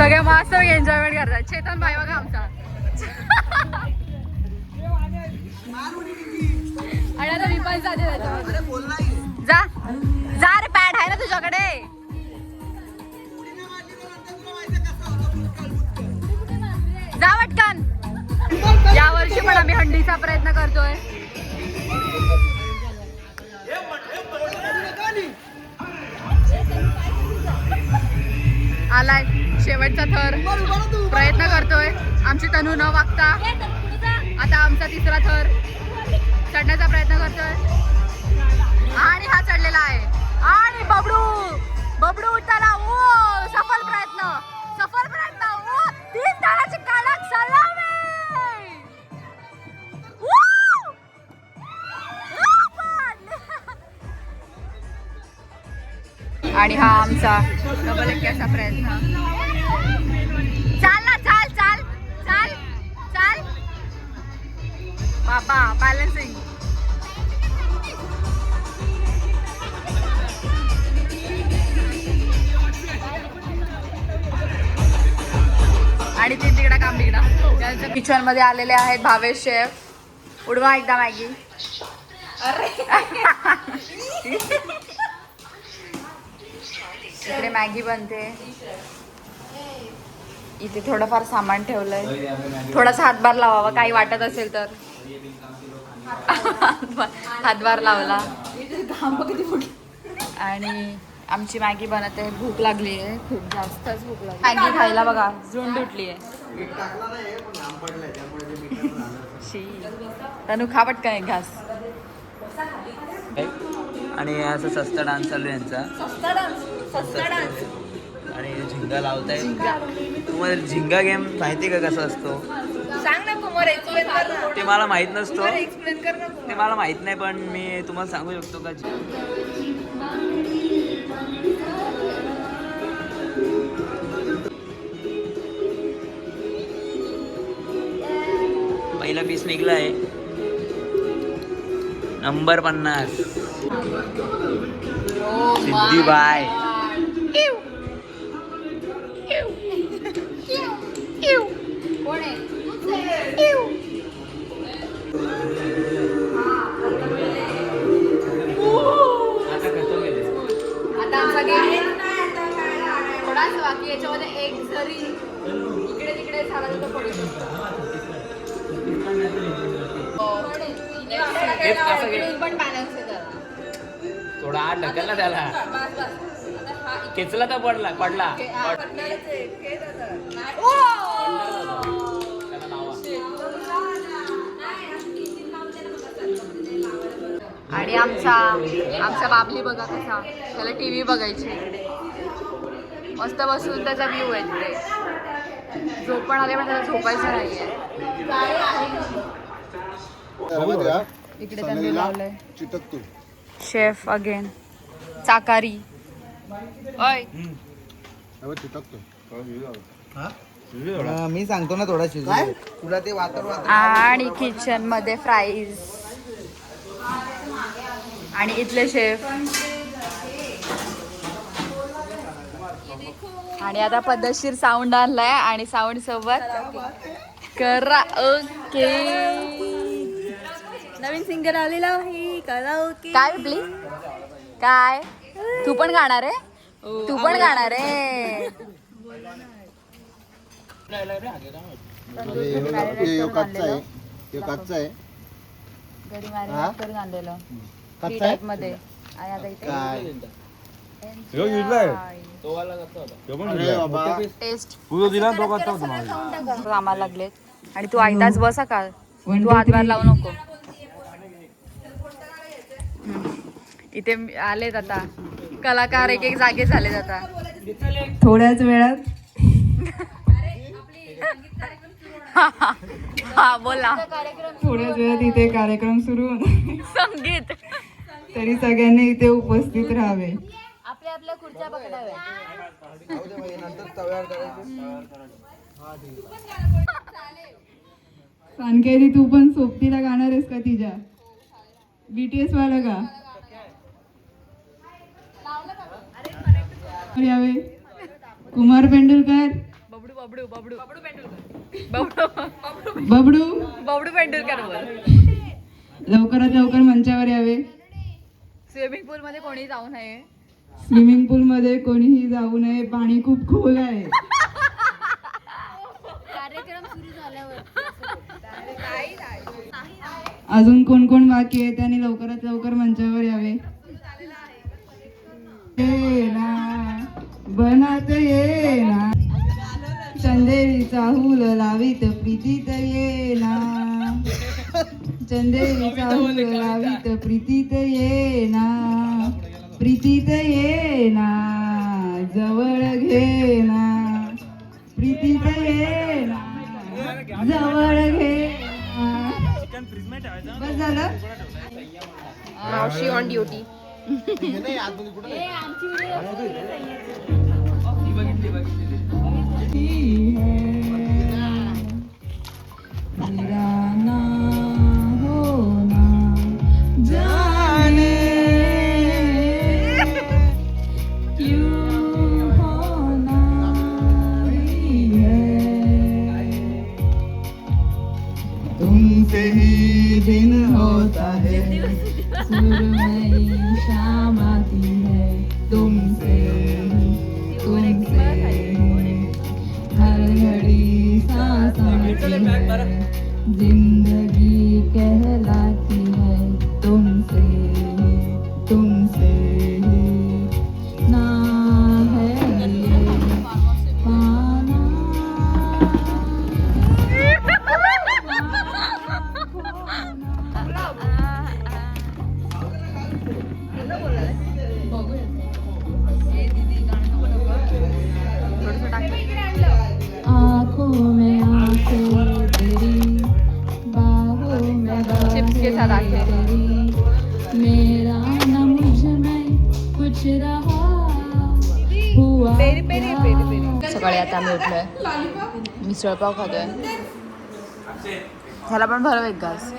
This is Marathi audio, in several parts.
सगळे मस्त एन्जॉयमेंट करतात. चेतन भाई बघा आमचा. आणि आता मी पण जाते त्याच्यामध्ये. जा जा रे, पॅड आहे ना तुझ्याकडे. जा पटकन. या वर्षी पण आम्ही हंडीचा प्रयत्न करतोय. आलाय शेवटचा थर, प्रयत्न करतोय. आमची तनू न वागता आता आमचा तिसरा थर चढण्याचा प्रयत्न करतोय. आणि हा चढलेला आहे. आणि बबडू बबडू उठताना. ओ सफल प्रयत्न, सफल प्रयत्न. ओ 3 ताराची कडक सलामी. आणि हा आमचा डबल एक्क्याचा प्रयत्न. चाल ना, चाल चाल चाल चाल बाबा. बॅलन्सिंग. आणि ती तिकडा काम तिकडा. त्यांच्या किचन मध्ये आलेले आहेत भावेश शेफ. उडवा एकदा मॅगी. इकडे मॅगी बनते. इथे थोडंफार सामान ठेवलंय. थोडासा हातभार लावावा काही वाटत असेल तर. हातभार लावला. आणि आमची मॅगी बनते. भूक लागली आहे, खूप जास्तच भूक लागली. मॅगी खायला बघा झुंड उठली आहे. तनू खा पटकन एक घास. आणि असं सस्ता डान्स चालू आहे यांचा. आणि झिंगा लावताय. तुम्हाला झिंगा गेम माहिती का कसा असतो? सांग ना कुमार, एक्सप्लेन कर ना. ते मला माहित नसतो. एक्सप्लेन कर ना. ते मला माहित नाही, पण मी तुम्हाला सांगू शकतो का. पहिला पीस निघला आहे. नंबर 50 सिद्धी बाय. कोण आहे? आता आमचा गेम थोडाच बाकी. याच्यामध्ये एक जरी इकडे तिकडे झाला तर तो पडू शकतो. पण बॅलन्स आहे त्याला. थोडा आत ढकलला त्याला. खेचला तर पडला. आणि आमचा बाबली बघा कसा. त्याला टीव्ही बघायची. मस्त बसून त्याचा व्ह्यू आहे तिथे. झोप पण आले पण त्याला झोपायचं नाहीये. इकडे त्यांनी लावलंय शेफ अगेन. चाकारी. ओय मी सांगतो ना थोडा शिजू तुला ते वातर. आणि किचन मध्ये फ्राईज. आणि इथले शेफ. आणि आता पद्धतशीर साऊंड आणलाय. आणि साऊंड सोबत करा ओके. नवीन सिंगर आलेला आहे. कराओके. काय बिपली काय? तू पण गाणार आहे? तू पण गाणार आहे? घरी मॅरिनेट करून आणलेलं टाईप मध्ये. आणि आता इथे टेस्ट आम्हाला लागलेत. आणि तू आयताच बसा का. तू हातभार लावू नको. इथे आलेत आता कलाकार. एक एक जागे झालेत आता. थोड्याच वेळात हा बोला. थोड्याच वेळात इथे कार्यक्रम सुरू होणार. संगीत. तरी सगळ्यांनी इथे उपस्थित राहावे. आपल्या आपल्या खुर्च्या पकडाव्या. सानकेरी तू पण सोबतीला गाणार आहेस का तिच्या? BTS वाला का यावे. कुमार पेंडुलकर. बबडू बबडू बबडू बबडू बबडू पेंडुरकर बोल. लवकरात लवकर मंचावर यावे. स्विमिंग पूल मध्ये कोणी जाऊ नये. स्विमिंग पूल मध्ये कोणीही जाऊ नये, पाणी खूप खोल आहे. कार्यक्रम सुरू झाल्यावर अजून कोण कोण बाकी आहे त्यांनी लवकरात लवकर मंचावर यावे. ये ना बनात ये ना, चंदेरी चाहूल लावीत प्रीतीत ये ना, चंदेरी चाहूल लावीत प्रीतीत ये ना, प्रीतीत ये ना, जवळ घे ना, प्रीतीत ये ना, जवळ घे ना. बस झालं. मावशी ऑन ड्युटी. मेरा ना होना जाने क्यों होना ही है, तुमसे ही दिन होता है, सुरमई शाम आती है, तुमसे हर घड़ी सांस आती है, जिंदगी कहलाती है, तुमसे तुमसे ना है ये पाना. आँखों में आंखें तेरी, बाहों में चिप्स के साथ आके. तेरी, मेरा न मुझ में कुछ रहा हुआ. सकाळी आता आम्ही उठलोय, मिसळपाव खातोय. ह्याला पण भरव एक घास.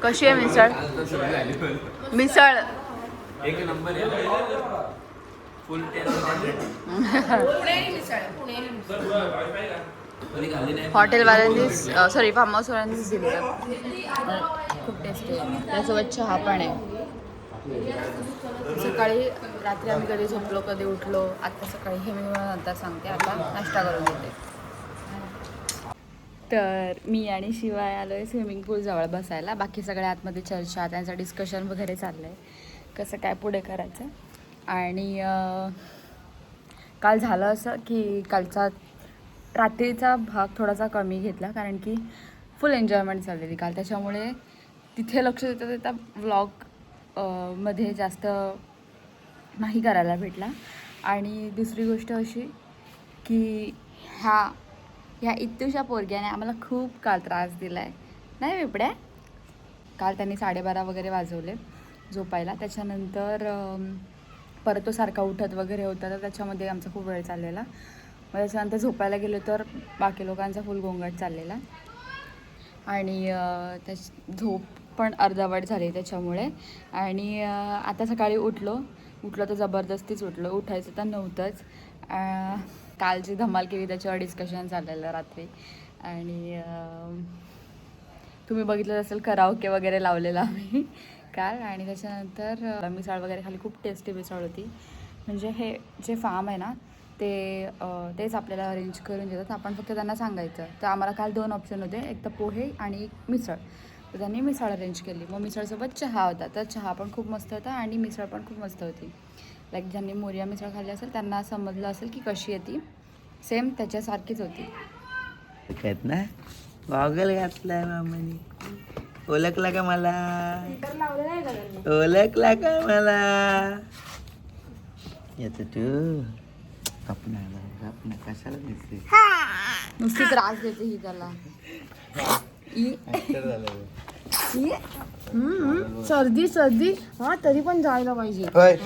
कशी आहे मिसळ? मिसळ एक नंबर आहे. फुल हॉटेलवाल्यांनी सॉरी फार्म हाऊसवाल्यांनीच दिली खूप टेस्टी आहे. त्यासोबत चहा पण आहे. सकाळी रात्री आम्ही कधी झोपलो कधी उठलो, आता सकाळी हे मी नंतर सांगते. आता नाश्ता करून घेते. तर मी आणि शिवाय आलो आहे स्विमिंग पूल जवळ बसायला. बाकी सगळ्या आतमध्ये चर्चा, त्यांचं डिस्कशन वगैरे चाललं आहे कसं काय पुढे करायचं. आणि काल झालं असं की कालचा रात्रीचा भाग थोडासा कमी घेतला, कारण की फुल एन्जॉयमेंट झालेली काल. त्याच्यामुळे तिथे लक्ष देता देता व्लॉग मध्ये जास्त नाही करायला भेटला. आणि दुसरी गोष्ट अशी की ह्या इत्तूशा पोरग्याने आम्हाला खूप काल त्रास दिला आहे नाही बिबड्या. काल त्यांनी 12:30 वगैरे वाजवले झोपायला. त्याच्यानंतर परत तो सारखा उठत वगैरे होता, तर त्याच्यामध्ये आमचा खूप वेळ चाललेला. मग त्याच्यानंतर झोपायला गेलो तर बाकी लोकांचा फुल गोंगाट चाललेला. आणि झोप पण अर्धवट झाली त्याच्यामुळे. आणि आता सकाळी उठलो तर जबरदस्तीच उठलो, उठायचं तर नव्हतंच. कालची धमाल केली त्याच्यावर डिस्कशन झालेलं रात्री. आणि तुम्ही बघितलं असेल कराओके वगैरे लावलेला आम्ही काल. आणि त्याच्यानंतर मिसळ वगैरे खाली खूप टेस्टी मिसळ होती. म्हणजे हे जे फार्म आहे ना तेच आपल्याला अरेंज करून देतात, आपण फक्त त्यांना सांगायचं. तर आम्हाला काल 2 ऑप्शन होते, एक तर पोहे आणि एक मिसळ. तर त्यांनी मिसळ अरेंज केली. मग मिसळसोबत चहा होता, तर चहा पण खूप मस्त होता आणि मिसळ पण खूप मस्त होती. लाईक ज्यांनी मोरिया मिसळ खाल्ली असेल त्यांना समजलं असेल की कशी येते. सेम त्याच्यासारखीच होती. आहेत ना. गॉगल घातलाय मामाने. ओळखला का मला? ओळखला का मला? येतो तू आपण कशाला दिसते? नुसती त्रास देते ही त्याला. सर्दी हा तरी पण जायला पाहिजे. होय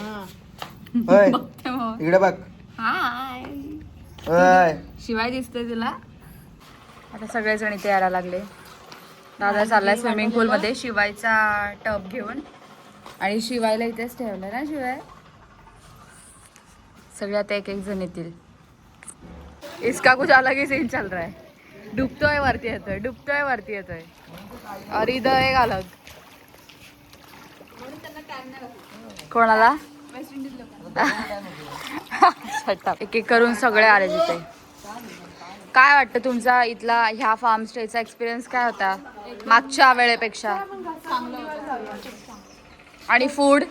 होय बघते मग. इकडे बघ. हाय होय शिवाय दिसते तुला. आता सगळेजण इथे यायला लागले. दादा चाललाय स्विमिंग पूलमध्ये शिवायचा टब घेऊन. आणि शिवायला इथेच ठेवलं ना शिवाय. सगळ्यात एक जण येतील. इसका कुछ अलग ही सीन चल रहा है. डुबतोय वरती येतोय, डुबतोय वरती येतोय. और इधर एक अलग. कोणाला एक एक करून सगळे आले तिथे. काय वाटतं तुमचा इथला ह्या फार्म स्टेचा एक्सपिरियन्स काय होता मागच्या वेळेपेक्षा? आणि फूड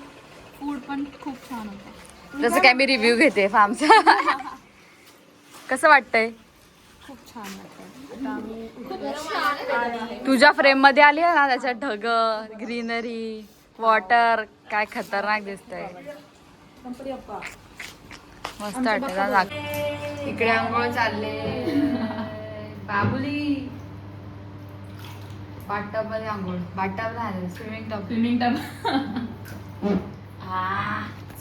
पण खूप छान होतं. जसं काय मी रिव्ह्यू घेते फार्मचा. कसं वाटतंय? खूप छान वाटतं. तुझ्या फ्रेम मध्ये आली आहे ना त्याच्यात ढग, ग्रीनरी, वॉटर, काय खतरनाक दिसतंय. मस्त वाटत. इकडे आंघोळ चालले. बाबुली बाथटब मध्ये आंघोळ. बाथटब नाही, स्विमिंग टब.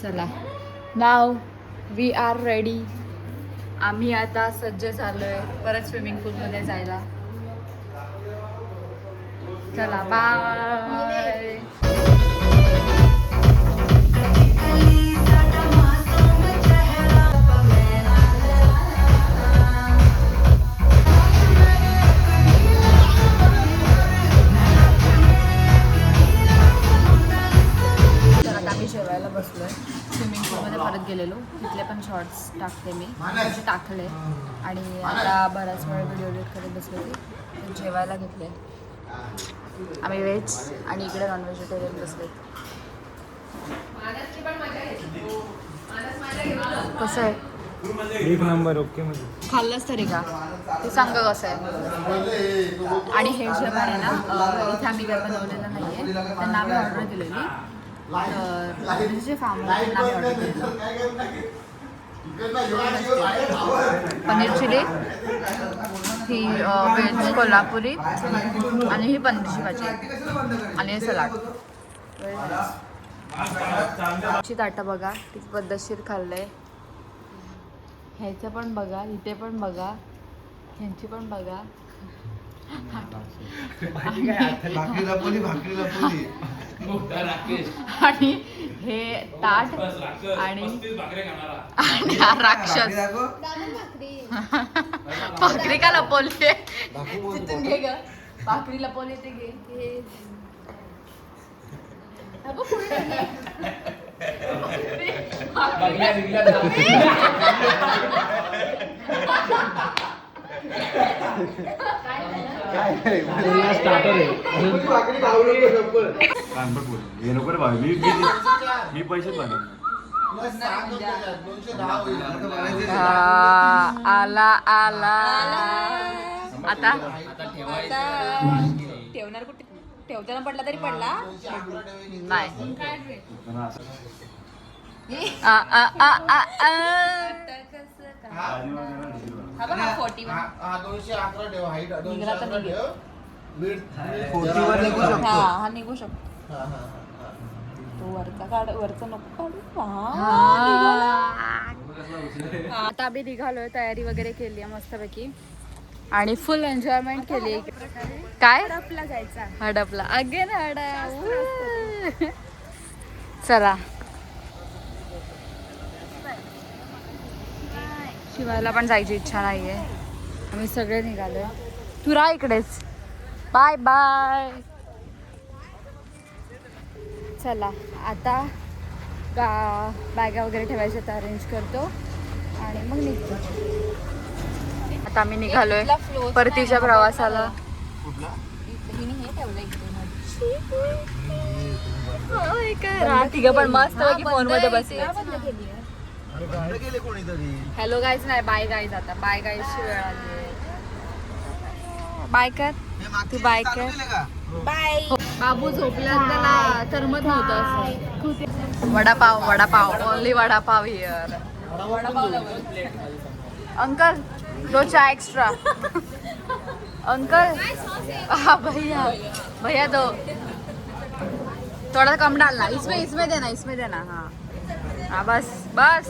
चला, नाव वी आर रेडी. आम्ही आता सज्ज झालोय परत स्विमिंग पूल मध्ये जायला. चला, बाय. जेवायला बसलोय. स्विमिंग पूलमध्ये परत गेलेलो, तिथले पण शॉर्ट्स टाकते मी, टाकले. आणि आता बराच वेळ व्हिडिओ एडिट करत बसले होते. जेवायला घेतले आम्ही व्हेज आणि इकडे नॉन व्हेजिटेरियन बसले. कसं आहे? एक नंबर. ओके मध्ये खाल्लंच तरी का ते सांग कसं आहे. आणि हे जेवण आहे ना, इथे आम्ही काय बनवलेलं नाही आहे, त्यांना आम्ही ऑर्डर दिलेली. तर जे फार्म त्यांना आम्ही ऑर्डर दिलेलं पनीर चिली, ही व्हेज कोल्हापुरी, आणि ही पनीरची भाजी आणि हे सलाड. ची ताटं बघा किती पद्धतशीर खाल्लंय. ह्याचं पण बघा, इथे पण बघा, ह्यांची पण बघा. आणि हे ताट आणि हा राक्षस. भाकरी का लपवली? तिथून घे ग, भाकरी लपवली ते घे. मी पैसे आला आला. आता ठेवणार कुठे? ठेवताना पडला तरी पडला नाही. हा बघा 41. हा निघू शकतो. तो वरचा काढ, वरचा नको काढू. आता आम्ही निघालोय, तयारी वगैरे केली आहे मस्तपैकी आणि फुल एन्जॉयमेंट केली. काय हडपला जायचा. हडपला अगेन हडप. चला, शिवायला पण जायची इच्छा नाहीये. आम्ही सगळे निघालोय. तू राहा इकडेच. Bye bye. चला, आता बॅगा वगैरे ठेवायच्या तर अरेंज करतो आणि मग निघतो. आता आम्ही निघालोय परतीच्या प्रवासाला. तिघं पण मस्त फोन मध्ये बसले. हॅलो गाईज नाही, बाय गाईज. आता बाय गाईजची वेळ आली. बाय कर तू, बाय कर. बाय. बाबू झोपला, त्याला करमत नव्हतं असं. Vada pav, vada pav, only vada pav here. Uncle दो चाय एक्स्ट्रा. अंकल हाँ भैया, भैया दो. थोड़ा कम डालना, इसमें देना, इसमें देना. हाँ हाँ, बस बस.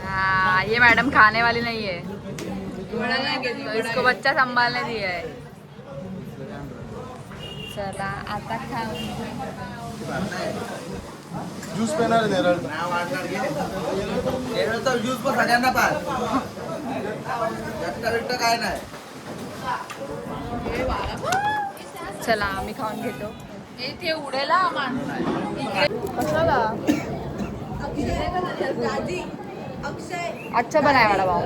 हाँ, ये मैडम खाने वाली नहीं है, तो इसको बच्चा संभालने दिया है. चला आता खाऊ. ज्यूस पेणार नेरळ नेरळचा ज्यूस पण सगळ्यांना पास एकटा काय नाही. चला आम्ही खाऊन घेतो. ते उडेल हा माणूस. कशाला अच्छा बनाय वडापाव.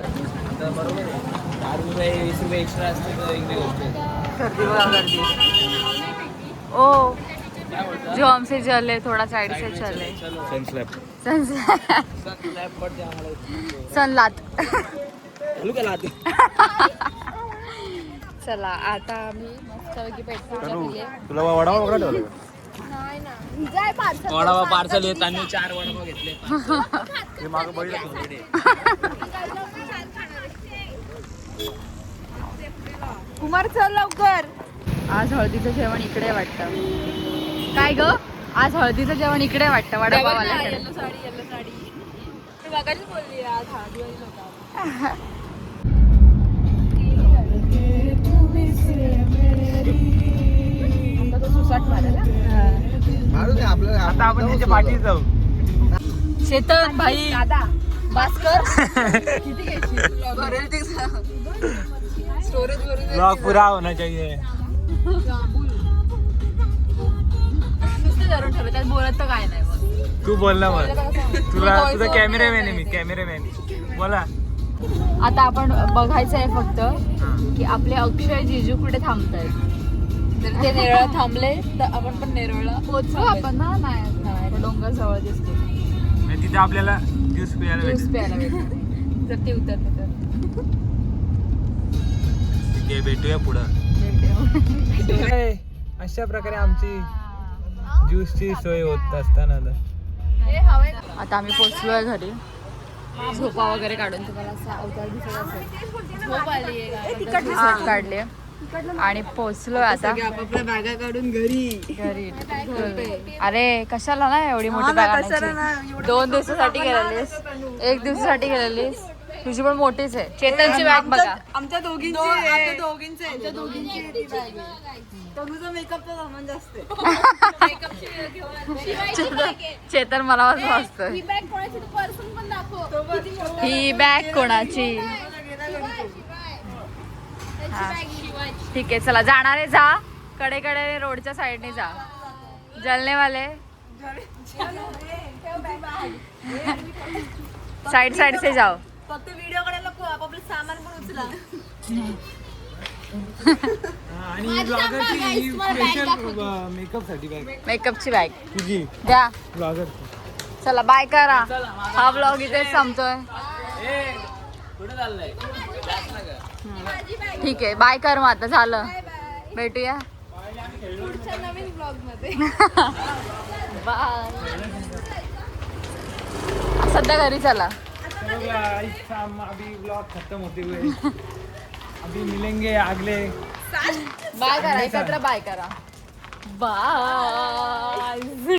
तर बरोबर आहे. 4 रुपये 20 रुपये एक्स्ट्रा असते तर वेगळी गोष्ट आहे. गर्दी बघा गर्दी. ओ जो हमसे चले थोड़ा साइड से चले. सनलात. चला आता आम्ही मस्तपैकी पेटपूजा केली. तुला वडापाव वगैरे ठेवलं वडापाव पार्सल येताना 4 वडापाव घेतले. ते मागं बघितलं कुमार चल लवकर. आज हळदीचं जेवण इकडे वाटतं. काय ग आज हळदीचं जेवण इकडे वाटतं वडापावाल्याकडे. येल्लो साडी मी मगाशीच बोलली आज हा दिवाळी होता. आता तो सुसाट मारेल हा. आता आपण त्याच्या पाठीत जाऊ. चेतन भाई दादा भास्कर किती घ्यायची भरेल ते स्टोरेज वरून ब्लॉग पुरा होना चाहिए. नुसतं धरून ठेवलं त्यात बोलत तर काय नाही मग. तू बोल ना मग. तुला तुझा कॅमेरामॅन आहे मी कॅमेरामॅन. बोला. आता आपण बघायचं आहे फक्त की आपले अक्षय जिजू कुठे थांबतायत. जर ते नेरळ थांबले तर आपण पण नेरळला पोचू आपण ना. नाही डोंगर जवळ दिसतो. आणि तिथे आपल्याला ज्यूस प्यायला ज्यूस भेटेल. प्यायला भेटतो जर ते उतरले तर. ठीक आहे भेटूया पुढं. अशा प्रकारे आमची ज्यूसची सोय होत असताना आता आम्ही पोचलोय घरी. झोपा वगैरे काढून तुम्हाला असा अवतार दिसत असेल. झोप आली आहे. हा काढले आणि पोचलोय आता आपापल्या बॅगा काढून घरी घरी. अरे कशाला ना एवढी मोठी बॅग आणायची. 2 दिवसासाठी गेलेलीस 1 दिवसासाठी गेलेलीस. तुझी पण मोठीच आहे. चेतनची बॅग बघा. आमच्या दोघींचे तनुचा मेकअपचा सामान जास्त चेतन मला वाजत. ही बॅग कोणाची. हा. ठीक आहे चला जाणारे जा कडे रोडच्या साईडने जा. जलने वाले साइड से जाओ. फक्त व्हिडिओ काढायला आपापलं सामान पण उचला. आणि ब्लॉगरची स्पेशल मेकअप साठी बॅग मेकअपची बॅग तुझी द्या. ब्लॉगर. चला बाय करा. हा ब्लॉग इथेच संपतोय. कुठे चाललंय? ठीक आहे बाय कर मग आता झालं. भेटूया नवीन ब्लॉग मध्ये. बाय. सध्या घरी चला. अभी ब्लॉग खत्म होते हुए अभी मिलेंगे अगले. बाय करा एकत्र बाय करा. बाय.